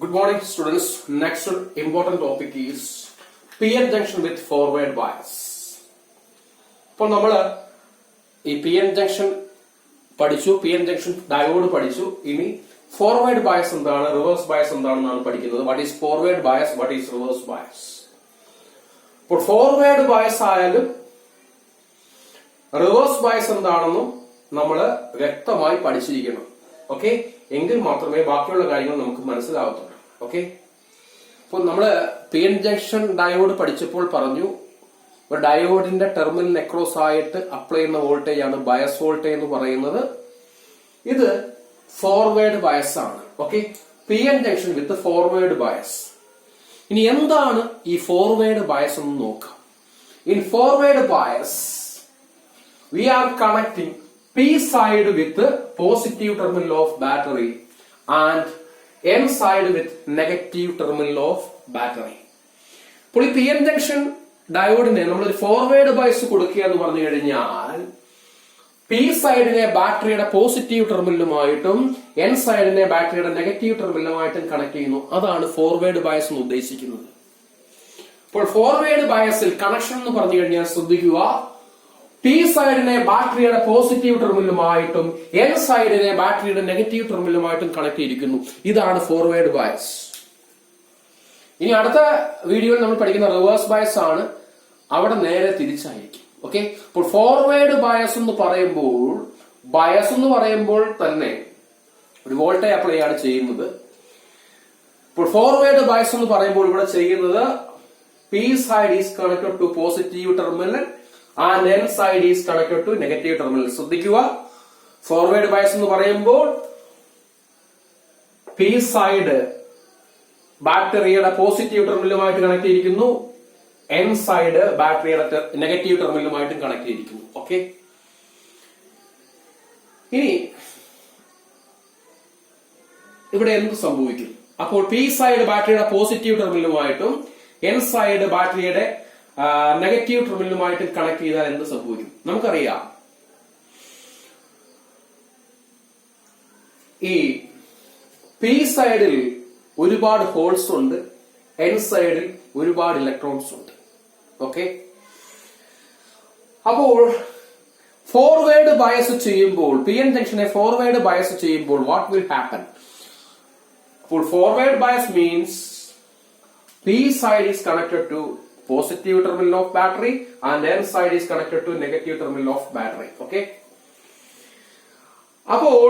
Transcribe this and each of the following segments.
Good morning, students. Next important topic is PN junction with forward bias. ഇപ്പോൾ നമ്മൾ ഈ PN junction പഠിച്ചു, PN junction diode പഠിച്ചു. ഇനി ഫോർവേഡ് ബയസ് എന്താണ്, റിവേഴ്സ് ബയസ് എന്താണെന്നാണ് പഠിക്കുന്നത്. What is forward bias, what is reverse bias. ഇപ്പോൾ ഫോർവേഡ് ബയസ് ആയാലും റിവേഴ്സ് ബയസ് എന്താണെന്നും നമ്മൾ വ്യക്തമായി പഠിച്ചിരിക്കണം. ഓക്കെ, എങ്കിൽ മാത്രമേ ബാക്കിയുള്ള കാര്യങ്ങൾ നമുക്ക് മനസ്സിലാവത്തുള്ളൂ. ഓക്കെ, അപ്പോൾ നമ്മള് PN ജംഗ്ഷൻ ഡയോഡ് പഠിച്ചപ്പോൾ പറഞ്ഞു, ഒരു ഡയോഡിന്റെ ടെർമിനൽ അക്രോസ് ആയിട്ട് അപ്ലൈ ചെയ്യുന്ന വോൾട്ടേജ് ആണ് ബയസ് വോൾട്ടേജ് എന്ന് പറയുന്നത്. ഇത് ഫോർവേഡ് ബയസ് ആണ്. Okay, PN junction with forward bias. ഇനി എന്താണ് ഈ ഫോർവേഡ് ബയസ് എന്ന് നോക്കാം. In forward bias we are connecting P side with positive terminal of battery and N side with negative terminal of battery. ഇപ്പോൾ ഈ PN junction ഡയോഡിനെ നമ്മളൊരു forward bias കൊടുക്കുക എന്ന് പറഞ്ഞു കഴിഞ്ഞാൽ പി സൈഡിനെ ബാറ്ററിയുടെ പോസിറ്റീവ് ടെർമിനലുമായിട്ടും എൻ സൈഡിനെ ബാറ്ററിയുടെ നെഗറ്റീവ് ടെർമിനലുമായിട്ടും കണക്ട് ചെയ്യുന്നു. അതാണ് ഫോർവേഡ് ബയസ് എന്ന് ഉദ്ദേശിക്കുന്നത്. ഇപ്പോൾ ഫോർവേഡ് ബയസിൽ കണക്ഷൻ എന്ന് പറഞ്ഞു കഴിഞ്ഞാൽ ശ്രദ്ധിക്കുക, പി സൈഡിനെ ബാറ്ററിയുടെ പോസിറ്റീവ് ടെർമിനലുമായിട്ടും എൻ സൈഡിനെ ബാറ്ററിയുടെ നെഗറ്റീവ് ടെർമിനലുമായിട്ടും കണക്ട് ചെയ്തിരിക്കുന്നു. ഇതാണ് ഫോർവേഡ് ബയസ്. ഇനി അടുത്ത വീഡിയോയിൽ നമ്മൾ പഠിക്കുന്ന റിവേഴ്സ് ബയസ് ആണ്. അവിടെ നേരെ തിരിച്ചായിരിക്കും. ഓക്കെ, അപ്പോൾ ഫോർവേഡ് ബയസ് എന്ന് പറയുമ്പോൾ തന്നെ ഒരു വോൾട്ടേജ് അപ്ലൈ ആണ് ചെയ്യുന്നത്. ഇപ്പോൾ ഫോർവേഡ് ബയസ് എന്ന് പറയുമ്പോൾ ഇവിടെ ചെയ്യുന്നത് P side is connected to positive terminal and N side is connected to negative terminal. ശ്രദ്ധിക്കുക, ഫോർവേഡ് ബയസ് എന്ന് പറയുമ്പോൾ പി സൈഡ് ബാറ്ററിയുടെ പോസിറ്റീവ് ടെർമിനലുമായിട്ട് കണക്ട് ചെയ്തിരിക്കുന്നു, എൻ സൈഡ് ബാറ്ററിയുടെ നെഗറ്റീവ് ടെർമിനലുമായിട്ടും കണക്ട് ചെയ്തിരിക്കുന്നു. ഓക്കെ, ഇനി ഇവിടെ എന്ത് സംഭവിക്കും? അപ്പോൾ പി സൈഡ് ബാറ്ററിയുടെ പോസിറ്റീവ് ടെർമിനലുമായിട്ടും എൻ സൈഡ് ബാറ്ററിയുടെ നെഗറ്റീവ് ടെർമിനലുമായിട്ട് കണക്ട് ചെയ്താൽ എന്ത് സംഭവിക്കും? നമുക്കറിയാം, ഈ പി സൈഡിൽ ഒരുപാട് ഹോൾസ് ഉണ്ട്, എൻ സൈഡിൽ ഒരുപാട് ഇലക്ട്രോൺസ് ഉണ്ട്. ഓക്കെ, അപ്പോൾ ഫോർവേഡ് ബയസ് ചെയ്യുമ്പോൾ PN ജംഗ്ഷനെ ഫോർവേഡ് ബയസ് ചെയ്യുമ്പോൾ വാട്ട് വിൽ ഹാപ്പൻ? അപ്പോൾ forward bias means P side is connected to positive terminal of battery and N side is connected to negative terminal of battery. Okay, അപ്പോൾ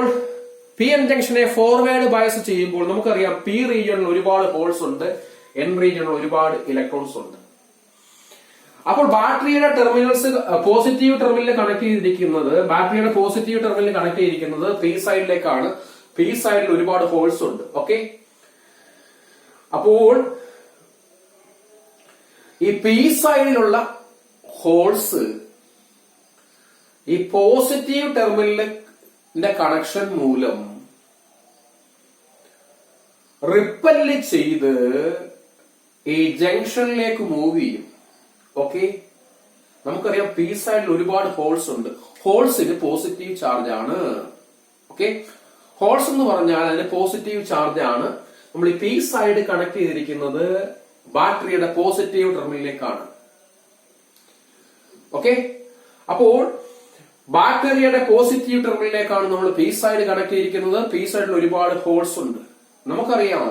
PN ജംഗ്ഷനെ forward bias ചെയ്യുമ്പോൾ നമുക്കറിയാം P റീജിയണിൽ ഒരുപാട് holes ഉണ്ട്, N റീജിയണിൽ ഒരുപാട് ഇലക്ട്രോൺസ് ഉണ്ട്. അപ്പോൾ ബാറ്ററിയുടെ ടെർമിനൽസ് പോസിറ്റീവ് ടെർമിനലിൽ കണക്ട് ചെയ്തിരിക്കുന്നത്, ബാറ്ററിയുടെ പോസിറ്റീവ് ടെർമിനലിൽ കണക്ട് ചെയ്തിരിക്കുന്നത് പി സൈഡിലേക്കാണ്. പി സൈഡിൽ ഒരുപാട് ഹോൾസ് ഉണ്ട്. ഓക്കെ, അപ്പോൾ ഈ പി സൈഡിലുള്ള ഹോൾസ് ഈ പോസിറ്റീവ് ടെർമിനലിന്റെ കണക്ഷൻ മൂലം റിപ്പല് ചെയ്ത് ഈ ജംഗ്ഷനിലേക്ക് മൂവ് ചെയ്യും. ഓക്കെ, നമുക്കറിയാം പി സൈഡിൽ ഒരുപാട് ഹോൾസ് ഉണ്ട്. ഹോൾസിന് പോസിറ്റീവ് ചാർജ് ആണ്. ഓക്കെ, ഹോൾസ് എന്ന് പറഞ്ഞാൽ അതിന് പോസിറ്റീവ് ചാർജ് ആണ്. നമ്മൾ ഈ പി സൈഡ് കണക്ട് ചെയ്തിരിക്കുന്നത് ബാറ്ററിയുടെ പോസിറ്റീവ് ടെർമിനലിലേക്കാണ്. ഓക്കെ, അപ്പോൾ ബാറ്ററിയുടെ പോസിറ്റീവ് ടെർമിനലിലേക്കാണ് നമ്മൾ പി സൈഡ് കണക്ട് ചെയ്തിരിക്കുന്നത്. പി സൈഡിൽ ഒരുപാട് ഹോൾസ് ഉണ്ട്. നമുക്കറിയാം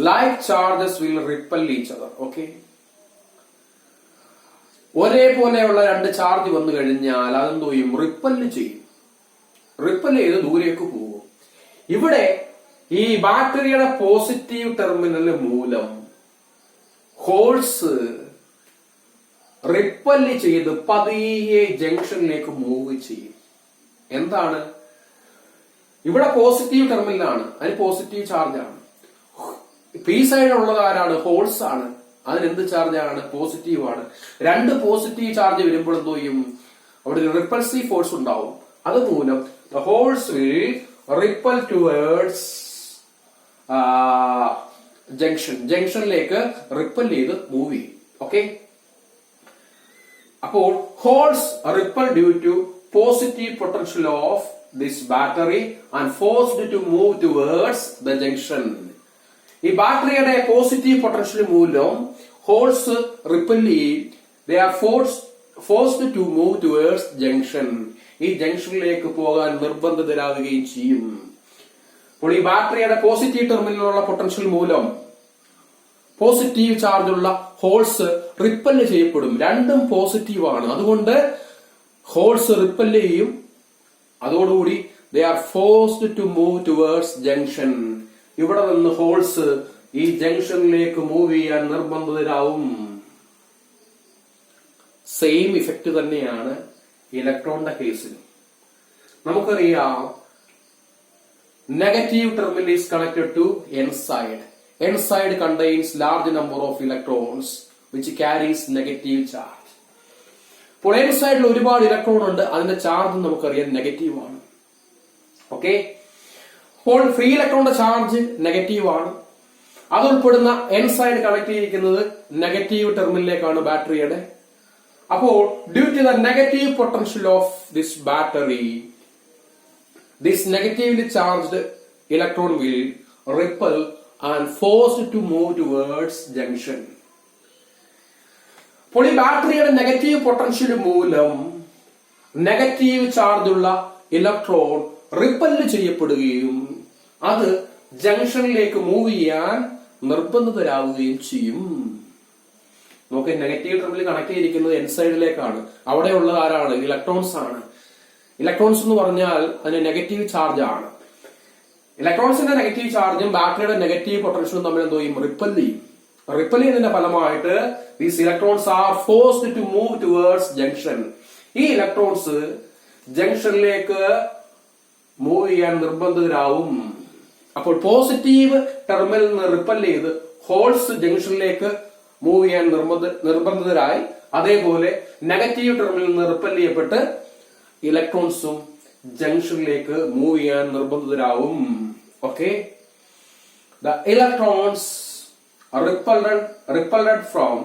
like charges will repel each other. Okay, ഒരേപോലെയുള്ള രണ്ട് ചാർജ് വന്നു കഴിഞ്ഞാൽ അതെന്തോ ചെയ്യും? റിപ്പല് ചെയ്യും. റിപ്പൽ ചെയ്ത് ദൂരേക്ക് പോകും. ഇവിടെ ഈ ബാറ്ററിയുടെ പോസിറ്റീവ് ടെർമിനൽ മൂലം ഹോൾസ് റിപ്പല് ചെയ്ത് പതിയെ ജംഗ്ഷനിലേക്ക് മൂവ് ചെയ്യും. എന്താണ്? ഇവിടെ പോസിറ്റീവ് ടെർമിനലാണ്, അതിന് പോസിറ്റീവ് ചാർജ് ആണ്. പി സൈഡിലുള്ളത് ആരാണ്? ഹോൾസ് ആണ്. അതിന് എന്ത് ചാർജ് ആണ്? പോസിറ്റീവ് ആണ്. രണ്ട് പോസിറ്റീവ് ചാർജ് വരുമ്പോൾ എന്തോ ചെയ്യും? അവിടെ ഒരു റിപ്പൾസീവ് ഫോഴ്സ് ഉണ്ടാവും. അതുമൂലം the holes will repel towards ജംഗ്ഷനിലേക്ക് റിപ്പൽ ചെയ്ത് മൂവ് ചെയ്യും. ഓക്കെ, അപ്പോൾ holes repel due to positive potential of this battery and forced to move towards the junction. ഈ ബാറ്ററിയുടെ പോസിറ്റീവ് പൊട്ടൻഷ്യൽ മൂലം ഹോൾസ് റിപ്പൽ ചെയ്യും. They are forced to move towards junction. ഈ ജംഗ്ഷനിലേക്ക് പോകാൻ നിർബന്ധിതരാകുകയും ചെയ്യും. അപ്പോൾ ഈ ബാറ്ററിയുടെ പോസിറ്റീവ് ടെർമിനലിലുള്ള പൊട്ടൻഷ്യൽ മൂലം പോസിറ്റീവ് ചാർജുള്ള ഹോൾസ് റിപ്പല് ചെയ്യപ്പെടും. രണ്ടും പോസിറ്റീവ് ആണ്. അതുകൊണ്ട് ഹോൾസ് റിപ്പല് ചെയ്യും. അതോടുകൂടി they are forced to move towards junction. ഇവിടെ നിന്ന് ഹോൾസ് ഈ ജംഗ്ഷനിലേക്ക് മൂവ് ചെയ്യാൻ നിർബന്ധിതരാവും. സെയിം ഇഫക്റ്റ് തന്നെയാണ് ഇലക്ട്രോണിന്റെ കേസിൽ. നമുക്കറിയാം negative terminal is connected to N side. N side contains large number of electrons which carries negative charge. അപ്പോൾ N സൈഡിൽ ഒരുപാട് ഇലക്ട്രോൺ ഉണ്ട്. അതിന്റെ ചാർജ് നമുക്കറിയാം നെഗറ്റീവ് ആണ്. ഓക്കെ, അപ്പോൾ ഫ്രീ ഇലക്ട്രോണിന്റെ ചാർജ് നെഗറ്റീവ് ആണ്. അത് ഉൾപ്പെടുന്ന N സൈഡ് കണക്ട് ചെയ്തിരിക്കുന്നത് നെഗറ്റീവ് ടെർമിനലിലേക്കാണ് ബാറ്ററിയുടെ. അപ്പോൾ due to the negative potential of this battery, this negatively charged electron will repel and forced to move towards junction. അപ്പോൾ ഈ ബാറ്ററിയുടെ നെഗറ്റീവ് പൊട്ടൻഷ്യൽ മൂലം നെഗറ്റീവ് ചാർജുള്ള ഇലക്ട്രോൺ റിപ്പല് ചെയ്യപ്പെടുകയും അത് ജംഗ്ഷനിലേക്ക് മൂവ് ചെയ്യാൻ നിർബന്ധിതരാവുകയും ചെയ്യും. നമുക്ക് നെഗറ്റീവ് ടെർമിനൽ കണക്ട് ചെയ്തിരിക്കുന്നത് എൻ സൈഡിലേക്കാണ്. അവിടെയുള്ള ആരാണ്? ഇലക്ട്രോൺസ് ആണ്. ഇലക്ട്രോൺസ് എന്ന് പറഞ്ഞാൽ അതിന് നെഗറ്റീവ് ചാർജ് ആണ്. ഇലക്ട്രോൺസിന്റെ നെഗറ്റീവ് ചാർജും ബാറ്ററിയുടെ നെഗറ്റീവ് പൊട്ടൻഷ്യലും തമ്മിൽ എന്തോ ചെയ്യും? റിപ്പൽ ചെയ്യും. റിപ്പൽ ചെയ്യുന്നതിന്റെ ഫലമായിട്ട് these electrons are forced to move towards junction. ഈ ഇലക്ട്രോൺസ് ജംഗ്ഷനിലേക്ക് മൂവ് ചെയ്യാൻ നിർബന്ധിതരാവും. അപ്പോൾ പോസിറ്റീവ് ടെർമിനൽ നിന്ന് റിപ്പൽ ചെയ്ത് ഹോൾസ് ജംഗ്ഷനിലേക്ക് മൂവ് ചെയ്യാൻ നിർബന്ധിതരായി. അതേപോലെ നെഗറ്റീവ് ടെർമിനൽ നിന്ന് റിപ്പൽ ചെയ്യപ്പെട്ട് ഇലക്ട്രോൺസും ജംഗ്ഷനിലേക്ക് മൂവ് ചെയ്യാൻ നിർബന്ധിതരാവും. Okay, the electrons repelled from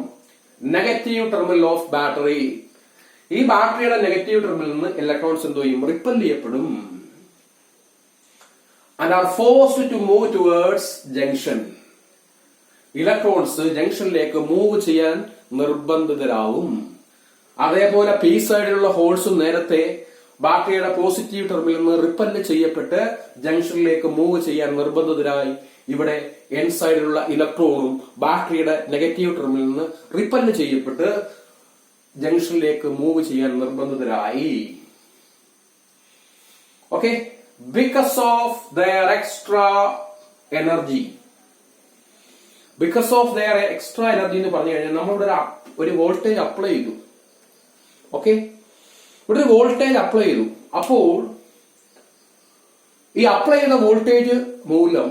negative terminal of battery. ഈ ബാറ്ററിയുടെ നെഗറ്റീവ് ടെർമിനലിൽ നിന്ന് ഇലക്ട്രോൺസ് എന്തോ ചെയ്യും? റിപ്പൽ ചെയ്യപ്പെടും. And are forced to move towards junction. Electrons ജംഗ്ഷനിലേക്ക് മൂവ് ചെയ്യാൻ നിർബന്ധിതരാവും. അതേപോലെ പി സൈഡിലുള്ള ഹോൾസും നേരത്തെ ബാറ്ററിയുടെ പോസിറ്റീവ് ടെർമിനലിൽ നിന്ന് റിപ്പല് ചെയ്യപ്പെട്ട് ജംഗ്ഷനിലേക്ക് മൂവ് ചെയ്യാൻ നിർബന്ധിതരായി. ഇവിടെ എൻ സൈഡിലുള്ള ഇലക്ട്രോണും ബാറ്ററിയുടെ നെഗറ്റീവ് ടെർമിനലിൽ നിന്ന് റിപ്പല് ചെയ്യപ്പെട്ട് ജംഗ്ഷനിലേക്ക് മൂവ് ചെയ്യാൻ നിർബന്ധിതരായി. Okay, because of their extra energy. Because of their extra energy എന്ന് പറഞ്ഞു കഴിഞ്ഞാൽ നമ്മളിവിടെ ഒരു വോൾട്ടേജ് അപ്ലൈ ചെയ്തു. ഓക്കെ, ഇവിടെ ഒരു വോൾട്ടേജ് അപ്ലൈ ചെയ്തു. അപ്പോൾ ഈ അപ്ലൈ ചെയ്ത വോൾട്ടേജ് മൂലം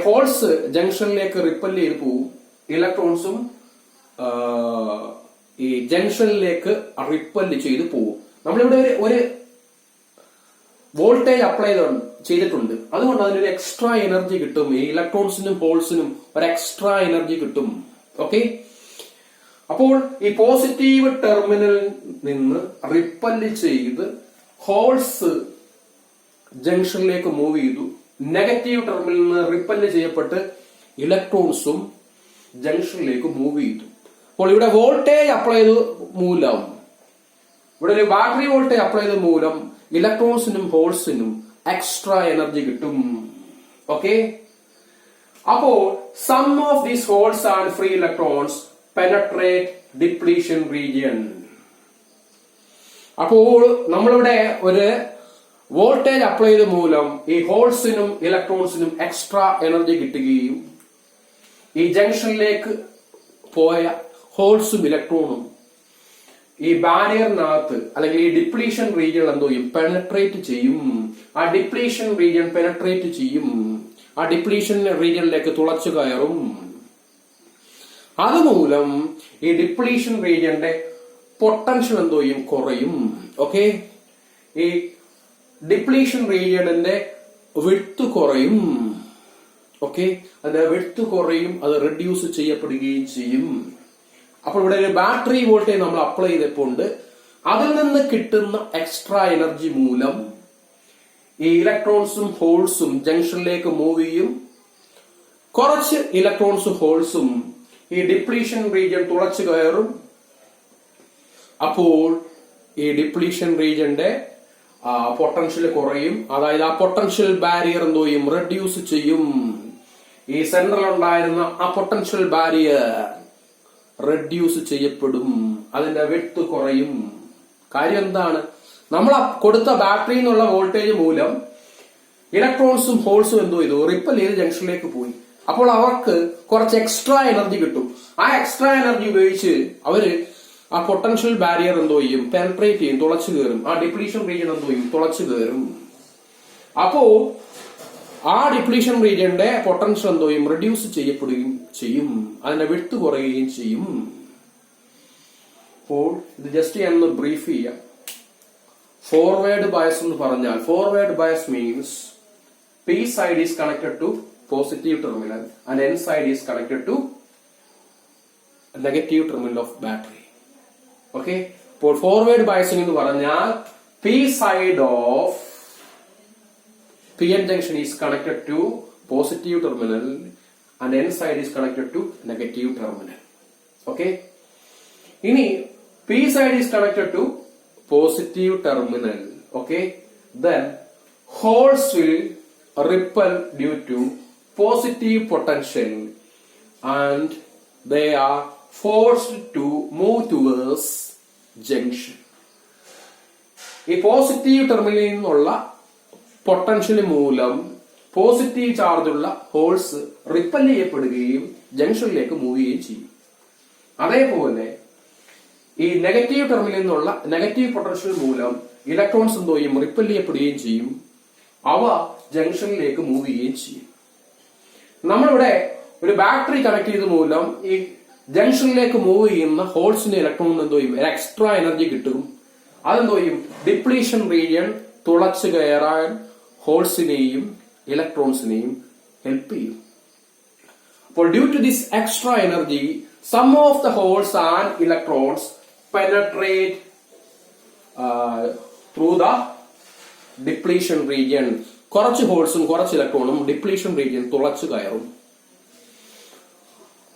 ഹോൾസ് ജംഗ്ഷനിലേക്ക് റിപ്പൽ ചെയ്ത് പോവും. ഇലക്ട്രോൺസും ഈ ജംഗ്ഷനിലേക്ക് റിപ്പല് ചെയ്ത് പോവും. നമ്മളിവിടെ ഒരു വോൾട്ടേജ് അപ്ലൈ ചെയ്തിട്ടുണ്ട്. അതുകൊണ്ട് അതിനൊരു എക്സ്ട്രാ എനർജി കിട്ടും. ഈ ഇലക്ട്രോൺസിനും ഹോൾസിനും ഒരു എക്സ്ട്രാ എനർജി കിട്ടും. ഓക്കെ, അപ്പോൾ ഈ പോസിറ്റീവ് ടെർമിനലിൽ നിന്ന് റിപ്പല് ചെയ്ത് ഹോൾസ് ജംഗ്ഷനിലേക്ക് മൂവ് ചെയ്തു. നെഗറ്റീവ് ടെർമിനലിൽ നിന്ന് റിപ്പല് ചെയ്യപ്പെട്ട് ഇലക്ട്രോൺസും ജംഗ്ഷനിലേക്ക് മൂവ് ചെയ്തു. അപ്പോൾ ഇവിടെ വോൾട്ടേജ് അപ്ലൈ ചെയ്ത മൂലം, ഇവിടെ ഒരു ബാറ്ററി വോൾട്ടേജ് അപ്ലൈ ചെയ്ത മൂലം ഇലക്ട്രോൺസിനും ഹോൾസിനും എക്സ്ട്രാ എനർജി കിട്ടും. ഓക്കെ, അപ്പോൾ some of these holes and free electrons penetrate depletion region. അപ്പോൾ നമ്മളിവിടെ ഒരു വോൾട്ടേജ് അപ്ലൈ ചെയ്ത മൂലം ഈ ഹോൾസിനും ഇലക്ട്രോൺസിനും എക്സ്ട്രാ എനർജി കിട്ടുകയും ഈ ജംഗ്ഷനിലേക്ക് പോയ ഹോൾസും ഇലക്ട്രോണും ഈ ബാരിയറിനകത്ത് അല്ലെങ്കിൽ ഈ ഡിപ്ലീഷൻ റീജിയൻ എന്തോ ചെയ്യും? പെനട്രേറ്റ് ചെയ്യും. ആ ഡിപ്ലീഷൻ റീജിയൻ പെനട്രേറ്റ് ചെയ്യും. ആ ഡിപ്ലീഷൻ റീജിയനിലേക്ക് തുളച്ചു കയറും. അതുമൂലം ഈ ഡിപ്ലീഷൻ റീജിയന്റെ പൊട്ടൻഷ്യൽ എന്തോ ചെയ്യും? കുറയും. ഓക്കെ, ഈ ഡിപ്ലീഷൻ റീജിയന്റെ വിഡ്ത്ത് കുറയും. ഓക്കെ, അതിന്റെ വിഡ്ത്ത് കുറയും, അത് റെഡ്യൂസ് ചെയ്യപ്പെടുകയും ചെയ്യും. അപ്പോൾ ഇവിടെ ഒരു ബാറ്ററി വോൾട്ടേജ് നമ്മൾ അപ്ലൈ ചെയ്തപ്പോൾ അതിൽ നിന്ന് കിട്ടുന്ന എക്സ്ട്രാ എനർജി മൂലം ഈ ഇലക്ട്രോൺസും ഹോൾസും ജംഗ്ഷനിലേക്ക് മൂവ് ചെയ്യും. കുറച്ച് ഇലക്ട്രോൺസും ഹോൾസും ഈ ഡിപ്ലീഷൻ റീജിയൻ തുളച്ചു കയറും. അപ്പോൾ ഈ ഡിപ്ലീഷൻ റീജിയന്റെ പൊട്ടൻഷ്യൽ കുറയും. അതായത് ആ പൊട്ടൻഷ്യൽ ബാരിയർ എന്തോ ചെയ്യും, റെഡ്യൂസ് ചെയ്യും. ഈ സെൻട്രൽ ഉണ്ടായിരുന്ന ആ പൊട്ടൻഷ്യൽ ബാരിയർ റെഡ്യൂസ് ചെയ്യപ്പെടും, അതിന്റെ വിഡ്ത് കുറയും. കാര്യം എന്താണ്? നമ്മൾ കൊടുത്ത ബാറ്ററി എന്നുള്ള വോൾട്ടേജ് മൂലം ഇലക്ട്രോൺസും ഹോൾസും എന്തോ ചെയ്തു, റിപ്പൽ ചെയ്ത് ജംഗ്ഷനിലേക്ക് പോയി. അപ്പോൾ അവർക്ക് കുറച്ച് എക്സ്ട്രാ എനർജി കിട്ടും. ആ എക്സ്ട്രാ എനർജി ഉപയോഗിച്ച് അവര് ആ പൊട്ടൻഷ്യൽ ബാരിയർ എന്തോ ചെയ്യും, പെനട്രേറ്റ് ചെയ്യും, തുളച്ചു കയറും. ആ ഡിപ്ലീഷൻ റീജിയൻ എന്തോ ചെയ്യും, തുളച്ചു കയറും. അപ്പോ ആ ഡിപ്ലീഷൻ റീജിയന്റെ പൊട്ടൻഷ്യൽ എന്തോ ചെയ്യും, റെഡ്യൂസ് ചെയ്യപ്പെടുകയും ചെയ്യും, അതിന്റെ വിഡ്ത് കുറയുകയും ചെയ്യും. അപ്പോൾ ഇത് ജസ്റ്റ് ഞാൻ ഒന്ന് ബ്രീഫ് ചെയ്യാം. ഫോർവേഡ് ബയസ് എന്ന് പറഞ്ഞാൽ, forward bias means P side is connected to positive terminal and N side is connected to negative terminal of battery. Okay, അപ്പോൾ ഫോർവേഡ് ബയസിംഗ് എന്ന് പറഞ്ഞാൽ P side of P N junction is connected to positive terminal and N side is connected to negative terminal. Okay, ഇനി P side is connected to positive terminal. Okay, then holes will repel due to positive potential and they are forced to move towards junction. ഈ positive ടെർമിനലിൽ നിന്നുള്ള potential മൂലം positive charge ഉള്ള holes ripple ചെയ്യപ്പെടുകയും ജംഗ്ഷനിലേക്ക് move ചെയ്യുകയും ചെയ്യും. അതേപോലെ ഈ നെഗറ്റീവ് ടെർമിനലിൽ നിന്നുള്ള നെഗറ്റീവ് പൊട്ടൻഷ്യൽ മൂലം ഇലക്ട്രോൺസ് എന്തോ ചെയ്യും, റിപ്പൽ ചെയ്യപ്പെടുകയും ചെയ്യും. അവ ജംഗ്ഷനിലേക്ക് മൂവ് ചെയ്യുകയും ചെയ്യും. നമ്മളിവിടെ ഒരു ബാറ്ററി കണക്ട് ചെയ്ത മൂലം ഈ ജംഗ്ഷനിലേക്ക് മൂവ് ചെയ്യുന്ന ഹോൾസിന്റെ ഇലക്ട്രോണിന് എന്തോ ചെയ്യും, എക്സ്ട്രാ എനർജി കിട്ടും. അതെന്തോ ചെയ്യും, ഡിപ്ലീഷൻ റീജിയൻ തുളച്ചു കയറാൻ ഹോൾസിനെയും ഇലക്ട്രോൺസിനെയും ഹെൽപ്പ് ചെയ്യും. അപ്പോൾ due to this extra energy some of the holes and electrons penetrate through the depletion region. കുറച്ച് ഹോൾസും കുറച്ച് ഇലക്ട്രോണും ഡിപ്ലീഷൻ റീജിയൻ തുളച്ചു കയറും.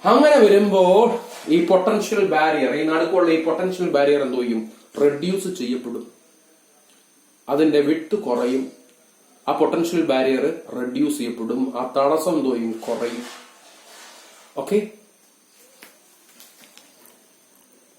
അങ്ങനെ വരുമ്പോൾ ഈ പൊട്ടൻഷ്യൽ ബാരിയർ, ഈ നടുക്കുള്ള ഈ പൊട്ടൻഷ്യൽ ബാരിയർ എന്തോ ചെയ്യും, റെഡ്യൂസ് ചെയ്യപ്പെടും, അതിന്റെ വിഡ്ത് കുറയും. ആ പൊട്ടൻഷ്യൽ ബാരിയർ റെഡ്യൂസ് ചെയ്യപ്പെടും, ആ തടസ്സം എന്തോ ചെയ്യും, കുറയും. ഓക്കെ.